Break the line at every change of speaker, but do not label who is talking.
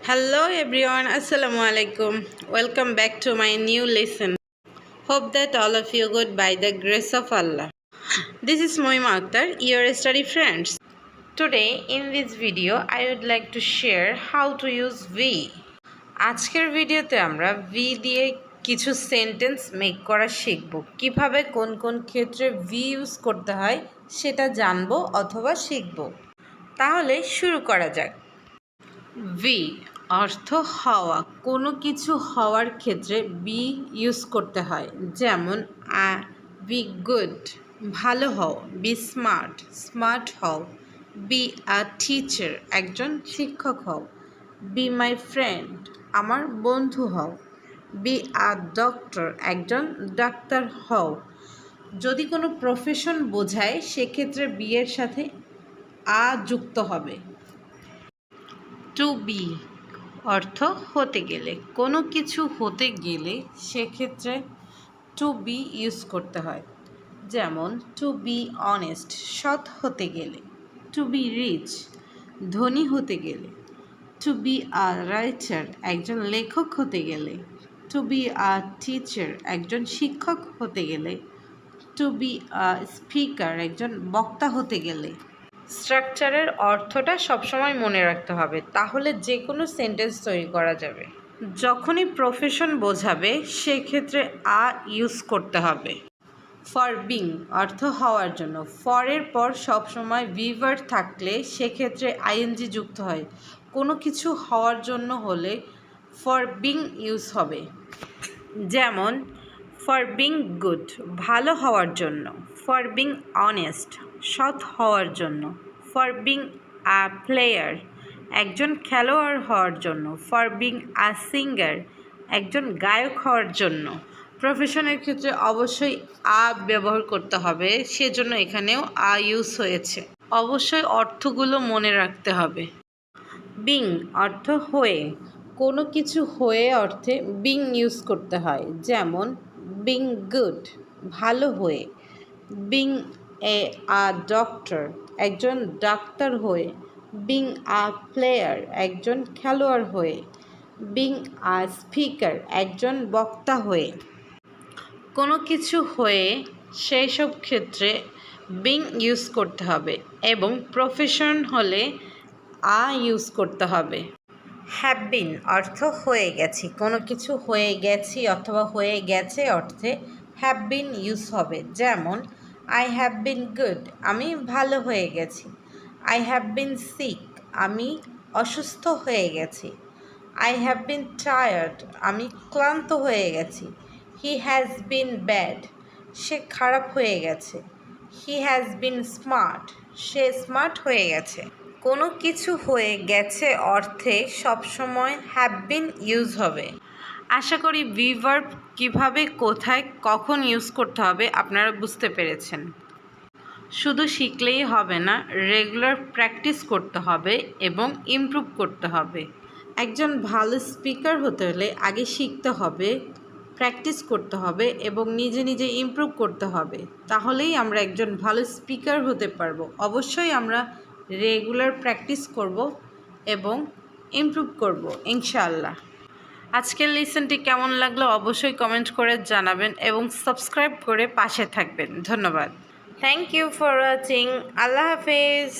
Hello everyone, Assalamu alaikum. Welcome back to my new lesson. Hope that all of you good by the grace of Allah. This is Moima Akhtar, your study friends. Today in this video I would like to share how to use we. আজকের ভিডিওতে আমরা we দিয়ে কিছু sentence make করা শিখব। কিভাবে কোন কোন ক্ষেত্রে we ইউজ করতে হয় সেটা জানবো অথবা শিখব। তাহলে শুরু করা যাক। we অর্থ হওয়া, কোনো কিছু হওয়ার ক্ষেত্রে বি ইউজ করতে হয়। যেমন বি গুড, ভালো হও। বি স্মার্ট, স্মার্ট হও। বি আ টিচার, একজন শিক্ষক হও। বি মাই ফ্রেন্ড, আমার বন্ধু হও। বি আ ডক্টর, একজন ডাক্তার হও। যদি কোনো প্রফেশন বোঝায় সেক্ষেত্রে বি এর সাথে আ যুক্ত হবে। টু বি অর্থ হতে গেলে, কোনো কিছু হতে গেলে সেক্ষেত্রে টু বি ইউজ করতে হয়। যেমন টু বি অনেস্ট, সৎ হতে গেলে। টু বি রিচ, ধনী হতে গেলে। টু বি আ রাইটার, একজন লেখক হতে গেলে। টু বি আ টিচার, একজন শিক্ষক হতে গেলে। টু বি আ স্পিকার, একজন বক্তা হতে গেলে। স্ট্রাকচারের অর্থটা সবসময় মনে রাখতে হবে, তাহলে যে কোনো সেন্টেন্স তৈরি করা যাবে। যখনই প্রফেশন বোঝাবে সেক্ষেত্রে আ ইউজ করতে হবে। ফর বিং অর্থ হওয়ার জন্য, ফরের পর সবসময় ভি ভার্ব থাকলে সেক্ষেত্রে আইএনজি যুক্ত হয়। কোনো কিছু হওয়ার জন্য হলে ফর বিং ইউজ হবে। যেমন ফর বিং গুড, ভালো হওয়ার জন্য। ফর বিং অনেস্ট, সৎ হওয়ার জন্য। ফর বিং আ প্লেয়ার, একজন খেলোয়াড় হওয়ার জন্য। ফর বিং আ সিঙ্গার, একজন গায়ক হওয়ার জন্য। প্রফেশনের ক্ষেত্রে অবশ্যই আ ব্যবহার করতে হবে, সেজন্য এখানেও আ ইউজ হয়েছে। অবশ্যই অর্থগুলো মনে রাখতে হবে। বিং অর্থ হয়ে, কোনো কিছু হয়ে অর্থে বিং ইউজ করতে হয়। যেমন বিং গুড, ভালো হয়ে। বিং আ ডক্টর, একজন ডাক্তার হয়ে। বিং আ প্লেয়ার, একজন খেলোয়াড় হয়ে। বিং আ স্পিকার, একজন বক্তা হয়ে। কোনো কিছু হয়ে সেই সব ক্ষেত্রে বিং ইউজ করতে হবে এবং প্রফেশন হলে আ ইউজ করতে হবে। হ্যাভ বিন অর্থ হয়ে গেছি, কোনো কিছু হয়ে গেছি অথবা হয়ে গেছে অর্থে হ্যাভ বিন ইউজ হবে। যেমন আই হ্যাভ বিন গুড, আমি ভালো হয়ে গেছি। আই হ্যাভ বিন সিক, আমি অসুস্থ হয়ে গেছি। আই হ্যাভ বিন টায়ার্ড, আমি ক্লান্ত হয়ে গেছি। হি হ্যাজ বিন ব্যাড, সে খারাপ হয়ে গেছে। He has been smart, say smart হয়ে গেছে। কোনো কিছু হয়ে গেছে অর্থে সবসময় হ্যাভ বিন ইউজ হবে। আশা করি বি ভার্ব কীভাবে, কোথায়, কখন ইউজ করতে হবে আপনারা বুঝতে পেরেছেন। শুধু শিখলেই হবে না, রেগুলার প্র্যাকটিস করতে হবে এবং ইমপ্রুভ করতে হবে। একজন ভালো স্পিকার হতে হলে আগে শিখতে হবে, প্র্যাকটিস করতে হবে এবং নিজে নিজে ইমপ্রুভ করতে হবে। তাহলেই আমরা একজন ভালো স্পিকার হতে পারবো। অবশ্যই আমরা রেগুলার প্র্যাকটিস করব এবং ইমপ্রুভ করব ইনশাআল্লাহ। আজকের লেসনটি কেমন লাগলো অবশ্যই কমেন্ট করে জানাবেন এবং সাবস্ক্রাইব করে পাশে থাকবেন। ধন্যবাদ। Thank you for watching. আল্লাহ হাফেজ।